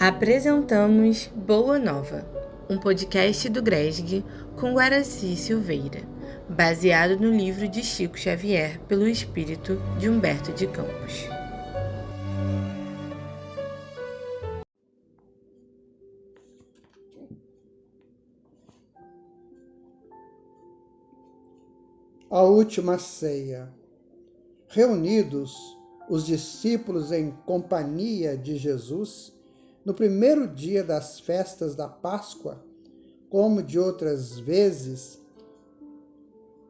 Apresentamos Boa Nova, um podcast do GRESG com Guaraci Silveira, baseado no livro de Chico Xavier pelo espírito de Humberto de Campos. A última ceia. Reunidos, os discípulos em companhia de Jesus, no primeiro dia das festas da Páscoa, como de outras vezes,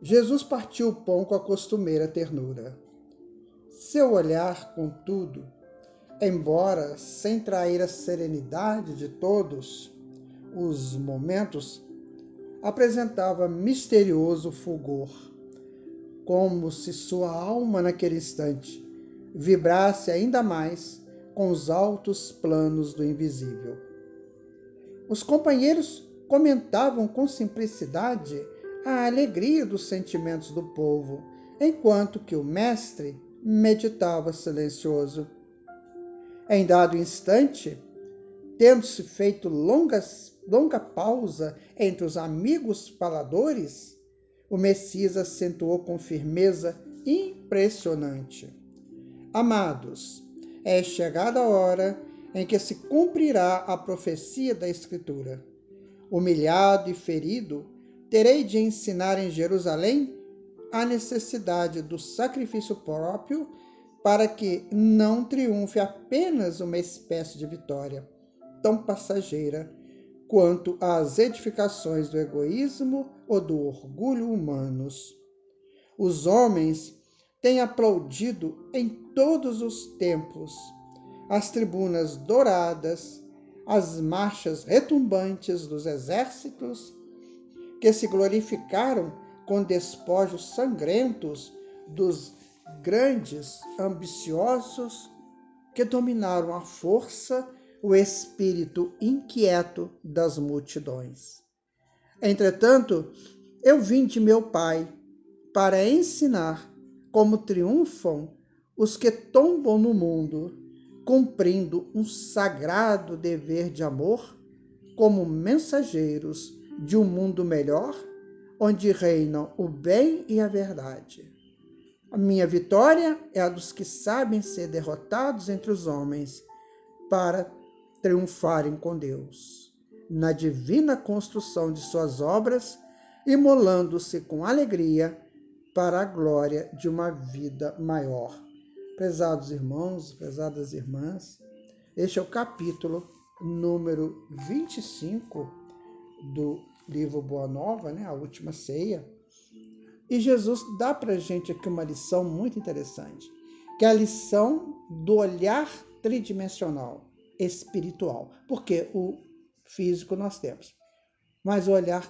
Jesus partiu o pão com a costumeira ternura. Seu olhar, contudo, embora sem trair a serenidade de todos os momentos, apresentava misterioso fulgor, como se sua alma naquele instante vibrasse ainda mais com os altos planos do invisível. Os companheiros comentavam com simplicidade a alegria dos sentimentos do povo, enquanto que o mestre meditava silencioso. Em dado instante, tendo-se feito longa pausa entre os amigos faladores, o Messias acentuou com firmeza impressionante: Amados, é chegada a hora em que se cumprirá a profecia da Escritura. Humilhado e ferido, terei de ensinar em Jerusalém a necessidade do sacrifício próprio para que não triunfe apenas uma espécie de vitória, tão passageira quanto às edificações do egoísmo ou do orgulho humanos. Os homens têm aplaudido em todos os tempos as tribunas douradas, as marchas retumbantes dos exércitos que se glorificaram com despojos sangrentos dos grandes ambiciosos que dominaram à força o espírito inquieto das multidões. Entretanto, eu vim de meu Pai para ensinar como triunfam os que tombam no mundo, cumprindo um sagrado dever de amor, como mensageiros de um mundo melhor, onde reinam o bem e a verdade. A minha vitória é a dos que sabem ser derrotados entre os homens, para triunfarem com Deus, na divina construção de suas obras, imolando-se com alegria para a glória de uma vida maior. Prezados irmãos, prezadas irmãs, este é o capítulo número 25 do livro Boa Nova, a última ceia. E Jesus dá para a gente aqui uma lição muito interessante, que é a lição do olhar tridimensional, espiritual, porque o físico nós temos, mas o olhar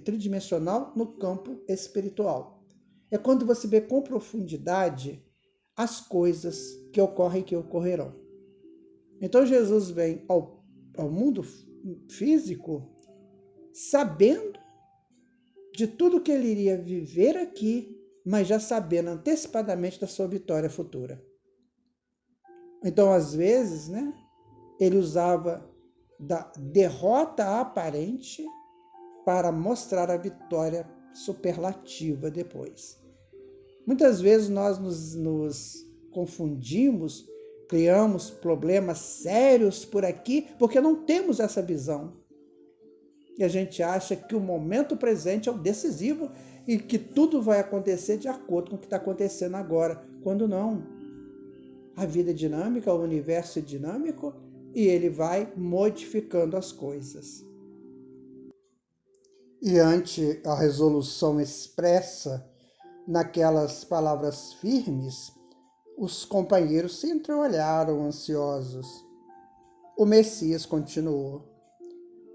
tridimensional no campo espiritual. É quando você vê com profundidade as coisas que ocorrem e que ocorrerão. Então Jesus vem ao mundo físico sabendo de tudo que ele iria viver aqui, mas já sabendo antecipadamente da sua vitória futura. Então, às vezes, ele usava da derrota aparente para mostrar a vitória superlativa depois. Muitas vezes nós nos confundimos, criamos problemas sérios por aqui, porque não temos essa visão. E a gente acha que o momento presente é o decisivo e que tudo vai acontecer de acordo com o que está acontecendo agora, quando não. A vida é dinâmica, o universo é dinâmico e ele vai modificando as coisas. E ante a resolução expressa naquelas palavras firmes, os companheiros se entreolharam ansiosos. O Messias continuou: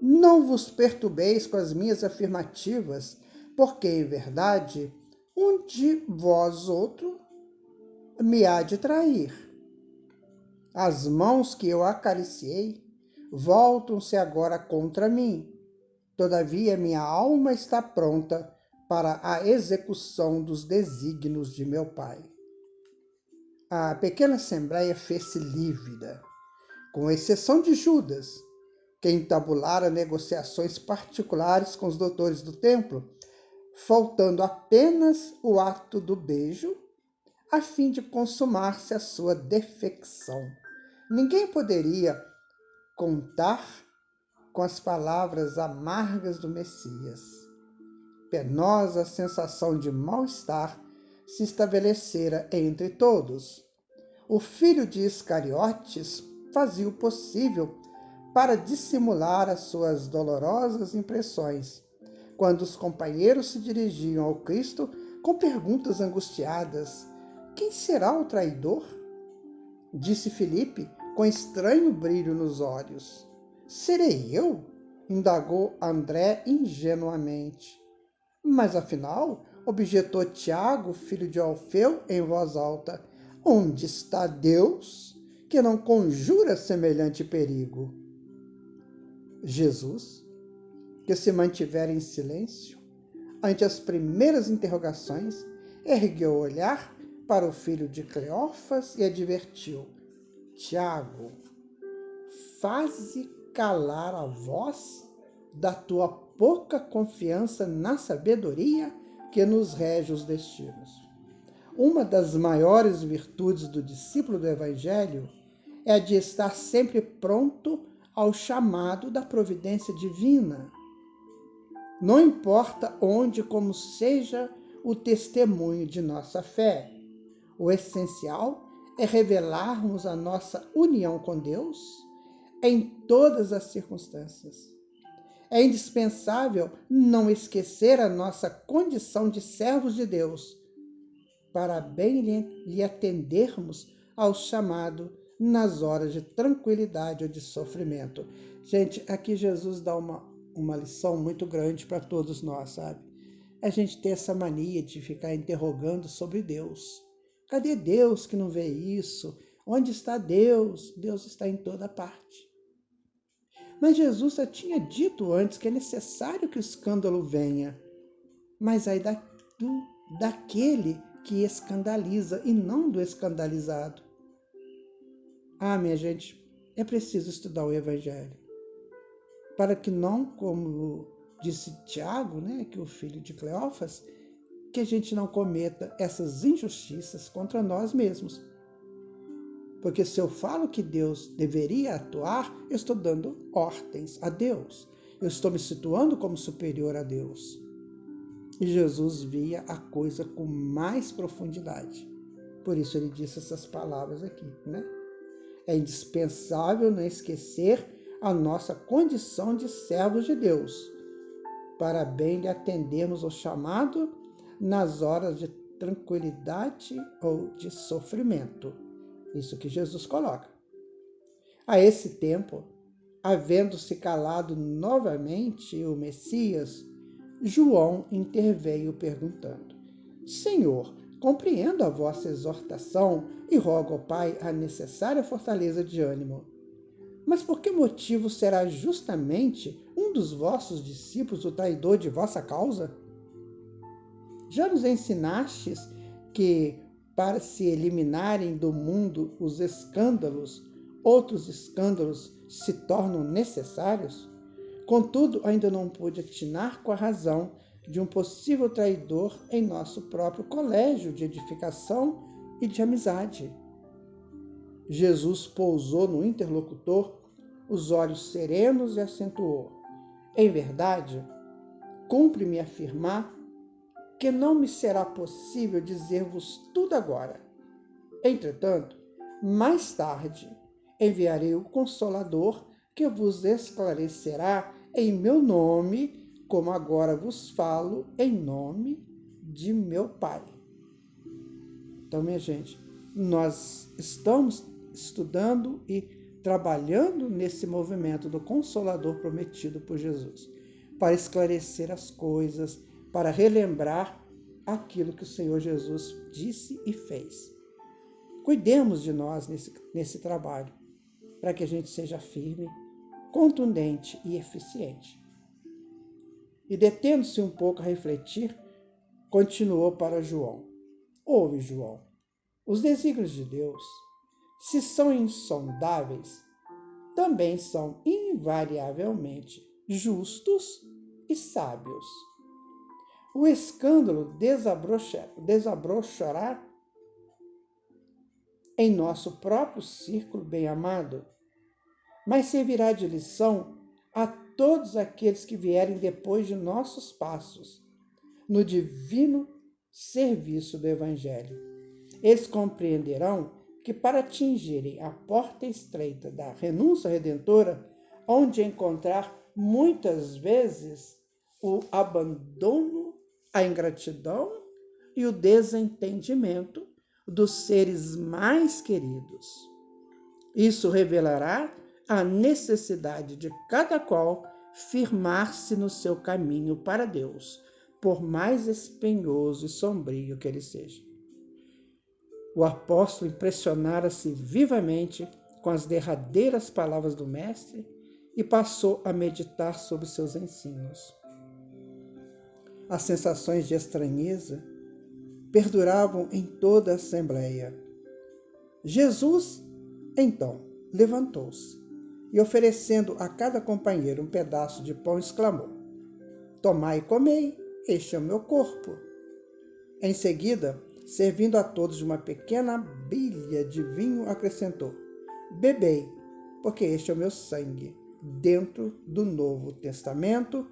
Não vos perturbeis com as minhas afirmativas, porque, em verdade, um de vós outro me há de trair. As mãos que eu acariciei voltam-se agora contra mim. Todavia, minha alma está pronta para a execução dos desígnios de meu Pai. A pequena assembleia fez-se lívida. com exceção de Judas, que entabulara negociações particulares com os doutores do templo, faltando apenas o ato do beijo, a fim de consumar-se a sua defecção. Ninguém poderia contar com as palavras amargas do Messias. Penosa sensação de mal-estar se estabelecera entre todos. O filho de Iscariotes fazia o possível para dissimular as suas dolorosas impressões, quando os companheiros se dirigiam ao Cristo com perguntas angustiadas: quem será o traidor? Disse Filipe com estranho brilho nos olhos. Serei eu? Indagou André ingenuamente. Mas afinal, objetou Tiago, filho de Alfeu, em voz alta, onde está Deus, que não conjura semelhante perigo? Jesus, que se mantivera em silêncio ante as primeiras interrogações, ergueu o olhar para o filho de Cleófas e advertiu: Tiago, faze calar a voz da tua pouca confiança na sabedoria que nos rege os destinos. Uma das maiores virtudes do discípulo do Evangelho é a de estar sempre pronto ao chamado da providência divina. Não importa onde, como seja o testemunho de nossa fé, o essencial é revelarmos a nossa união com Deus em todas as circunstâncias. É indispensável não esquecer a nossa condição de servos de Deus, para bem lhe atendermos ao chamado nas horas de tranquilidade ou de sofrimento. Gente, aqui Jesus dá uma lição muito grande para todos nós, sabe? A gente tem essa mania de ficar interrogando sobre Deus. Cadê Deus que não vê isso? Onde está Deus? Deus está em toda parte. Mas Jesus já tinha dito antes que é necessário que o escândalo venha, mas aí daquele que escandaliza e não do escandalizado. Ah, minha gente, é preciso estudar o Evangelho, para que não, como disse Tiago, né, que é o filho de Cleófas, que a gente não cometa essas injustiças contra nós mesmos. Porque se eu falo que Deus deveria atuar, eu estou dando ordens a Deus. Eu estou me situando como superior a Deus. E Jesus via a coisa com mais profundidade. Por isso ele disse essas palavras aqui, né? É indispensável não esquecer a nossa condição de servos de Deus, para bem lhe atendermos ao chamado nas horas de tranquilidade ou de sofrimento. Isso que Jesus coloca. A esse tempo, havendo-se calado novamente o Messias, João interveio perguntando: Senhor, compreendo a vossa exortação e rogo ao Pai a necessária fortaleza de ânimo. Mas por que motivo será justamente um dos vossos discípulos o traidor de vossa causa? Já nos ensinastes que, para se eliminarem do mundo os escândalos, outros escândalos se tornam necessários? Contudo, ainda não pude atinar com a razão de um possível traidor em nosso próprio colégio de edificação e de amizade. Jesus pousou no interlocutor os olhos serenos e acentuou: Em verdade, cumpre-me afirmar que não me será possível dizer-vos tudo agora. Entretanto, mais tarde, enviarei o Consolador que vos esclarecerá em meu nome, como agora vos falo em nome de meu Pai. Então, minha gente, nós estamos estudando e trabalhando nesse movimento do Consolador prometido por Jesus, para esclarecer as coisas, para relembrar aquilo que o Senhor Jesus disse e fez. Cuidemos de nós nesse trabalho, para que a gente seja firme, contundente e eficiente. E detendo-se um pouco a refletir, continuou para João: Ouve, João, os desígnios de Deus, se são insondáveis, também são invariavelmente justos e sábios. O escândalo desabrochará em nosso próprio círculo bem-amado, mas servirá de lição a todos aqueles que vierem depois de nossos passos no divino serviço do Evangelho. Eles compreenderão que para atingirem a porta estreita da renúncia redentora, onde encontrar muitas vezes o abandono, a ingratidão e o desentendimento dos seres mais queridos. Isso revelará a necessidade de cada qual firmar-se no seu caminho para Deus, por mais espinhoso e sombrio que ele seja. O apóstolo impressionara-se vivamente com as derradeiras palavras do Mestre e passou a meditar sobre seus ensinos. As sensações de estranheza perduravam em toda a assembleia. Jesus, então, levantou-se e, oferecendo a cada companheiro um pedaço de pão, exclamou: "Tomai e comei, este é o meu corpo." Em seguida, servindo a todos de uma pequena bilha de vinho, acrescentou: "Bebei, porque este é o meu sangue, dentro do Novo Testamento,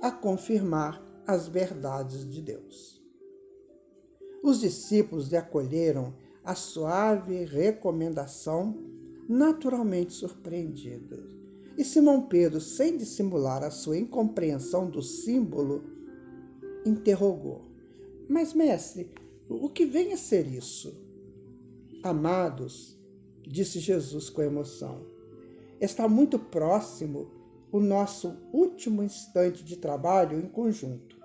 a confirmar as verdades de Deus." Os discípulos lhe acolheram a suave recomendação, naturalmente surpreendidos. E Simão Pedro, sem dissimular a sua incompreensão do símbolo, interrogou: "Mas, mestre, o que vem a ser isso?" "Amados", disse Jesus com emoção, "está muito próximo o nosso último instante de trabalho em conjunto.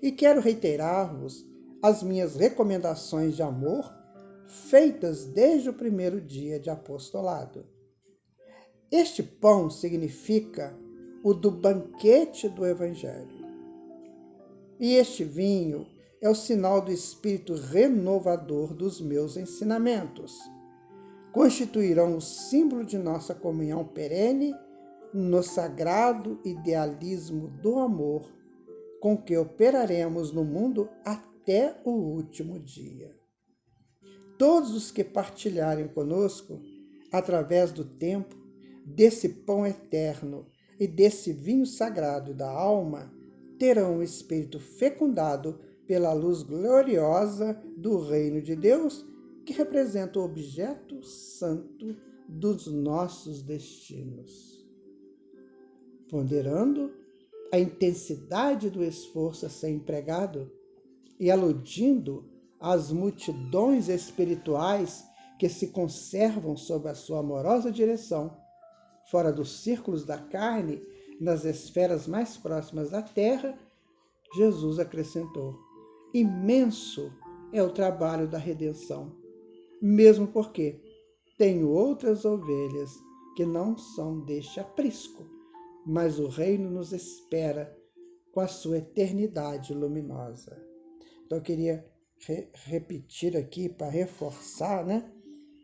E quero reiterar-vos as minhas recomendações de amor feitas desde o primeiro dia de apostolado. Este pão significa o do banquete do Evangelho. E este vinho é o sinal do espírito renovador dos meus ensinamentos. Constituirão o símbolo de nossa comunhão perene no sagrado idealismo do amor com que operaremos no mundo até o último dia. Todos os que partilharem conosco, através do tempo, desse pão eterno e desse vinho sagrado da alma, terão o espírito fecundado pela luz gloriosa do reino de Deus, que representa o objeto santo dos nossos destinos." Ponderando a intensidade do esforço a ser empregado e aludindo às multidões espirituais que se conservam sob a sua amorosa direção, fora dos círculos da carne, nas esferas mais próximas da terra, Jesus acrescentou: "Imenso é o trabalho da redenção, mesmo porque tenho outras ovelhas que não são deste aprisco, mas o reino nos espera com a sua eternidade luminosa." Então eu queria repetir aqui para reforçar,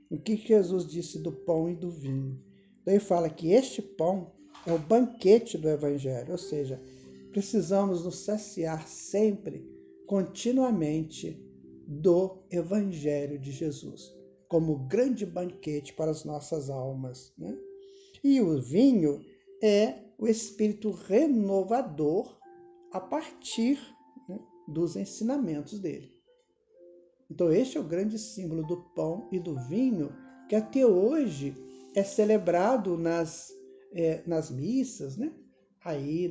o que Jesus disse do pão e do vinho. Então ele fala que este pão é o banquete do Evangelho, ou seja, precisamos nos saciar sempre, continuamente, do Evangelho de Jesus, como grande banquete para as nossas almas. E o vinho é o espírito renovador a partir dos ensinamentos dele. Então este é o grande símbolo do pão e do vinho, que até hoje é celebrado nas missas, aí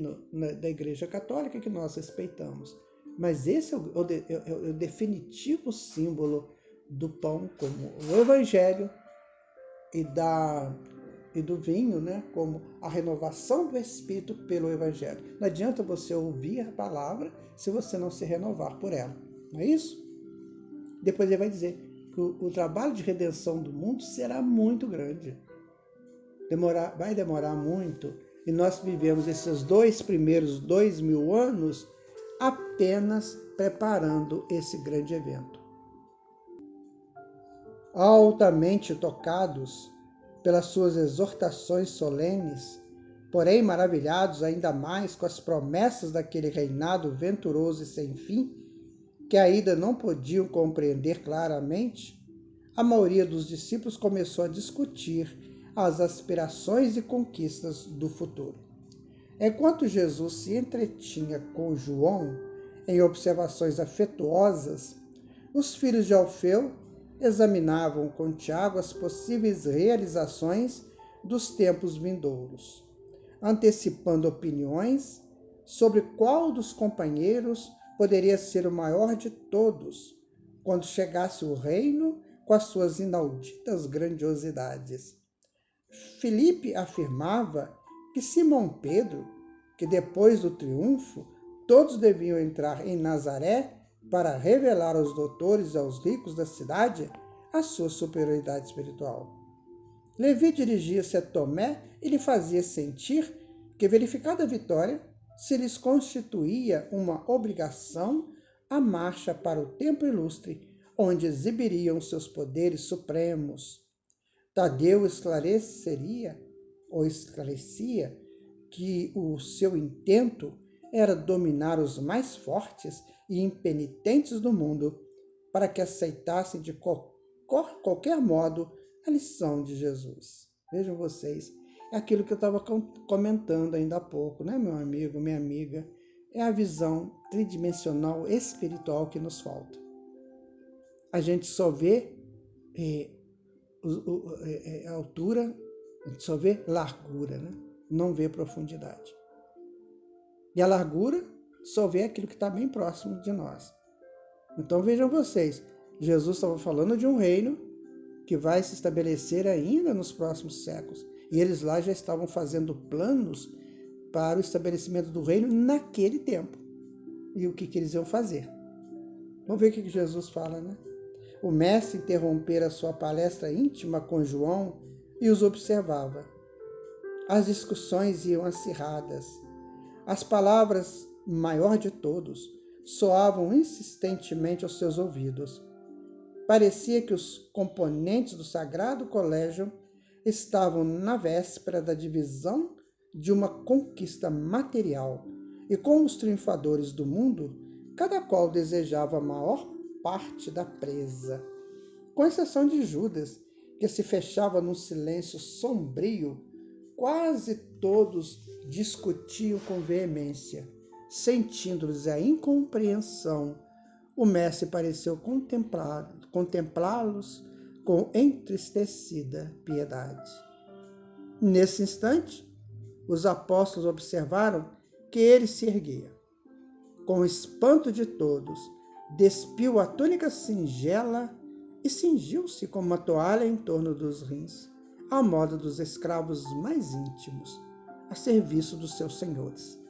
da Igreja Católica, que nós respeitamos. Mas esse é o definitivo símbolo do pão como o Evangelho e do vinho, como a renovação do Espírito pelo Evangelho. Não adianta você ouvir a palavra se você não se renovar por ela. Não é isso? Depois ele vai dizer que o trabalho de redenção do mundo será muito grande. Vai demorar muito, e nós vivemos esses primeiros 2000 anos apenas preparando esse grande evento. Altamente tocados, pelas suas exortações solenes, porém maravilhados ainda mais com as promessas daquele reinado venturoso e sem fim, que ainda não podiam compreender claramente, a maioria dos discípulos começou a discutir as aspirações e conquistas do futuro. Enquanto Jesus se entretinha com João em observações afetuosas, os filhos de Alfeu examinavam com Tiago as possíveis realizações dos tempos vindouros, antecipando opiniões sobre qual dos companheiros poderia ser o maior de todos, quando chegasse o reino com as suas inauditas grandiosidades. Filipe afirmava que Simão Pedro, que depois do triunfo todos deviam entrar em Nazaré para revelar aos doutores e aos ricos da cidade a sua superioridade espiritual. Levi dirigia-se a Tomé e lhe fazia sentir que, verificada a vitória, se lhes constituía uma obrigação a marcha para o templo ilustre, onde exibiriam seus poderes supremos. Tadeu esclarecia que o seu intento era dominar os mais fortes e impenitentes do mundo, para que aceitassem de qualquer modo a lição de Jesus. Vejam vocês, é aquilo que eu estava comentando ainda há pouco, né, meu amigo, minha amiga? É a visão tridimensional espiritual que nos falta. A gente só vê a altura, a gente só vê largura, né? Não vê profundidade. E a largura só vê aquilo que está bem próximo de nós. Então vejam vocês, Jesus estava falando de um reino que vai se estabelecer ainda nos próximos séculos. E eles lá já estavam fazendo planos para o estabelecimento do reino naquele tempo. E o que eles iam fazer? Vamos ver o que Jesus fala, né? O mestre interrompera a sua palestra íntima com João e os observava. As discussões iam acirradas. As palavras, maior de todos, soavam insistentemente aos seus ouvidos. Parecia que os componentes do Sagrado Colégio estavam na véspera da divisão de uma conquista material, e como os triunfadores do mundo, cada qual desejava a maior parte da presa, com exceção de Judas, que se fechava num silêncio sombrio. Quase todos discutiam com veemência. Sentindo-lhes a incompreensão, o mestre pareceu contemplá-los com entristecida piedade. Nesse instante, os apóstolos observaram que ele se erguia. Com o espanto de todos, despiu a túnica singela e cingiu-se com uma toalha em torno dos rins, à moda dos escravos mais íntimos, a serviço dos seus senhores.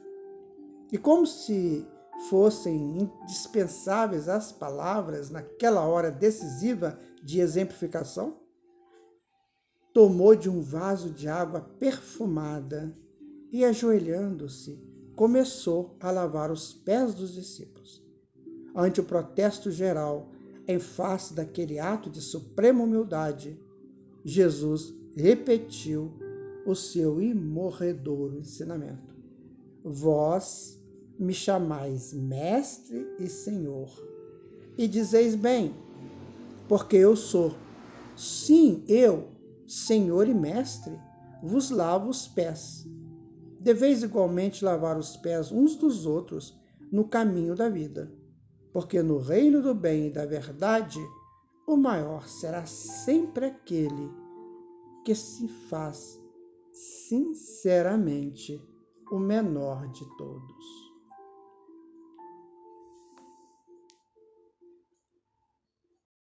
E como se fossem indispensáveis as palavras naquela hora decisiva de exemplificação, tomou de um vaso de água perfumada e, ajoelhando-se, começou a lavar os pés dos discípulos. Ante o protesto geral, em face daquele ato de suprema humildade, Jesus repetiu o seu imorredouro ensinamento. Vós me chamais mestre e senhor, e dizeis bem, porque eu sou. Sim, eu, senhor e mestre, vos lavo os pés. Deveis igualmente lavar os pés uns dos outros no caminho da vida, porque no reino do bem e da verdade, o maior será sempre aquele que se faz sinceramente o menor de todos.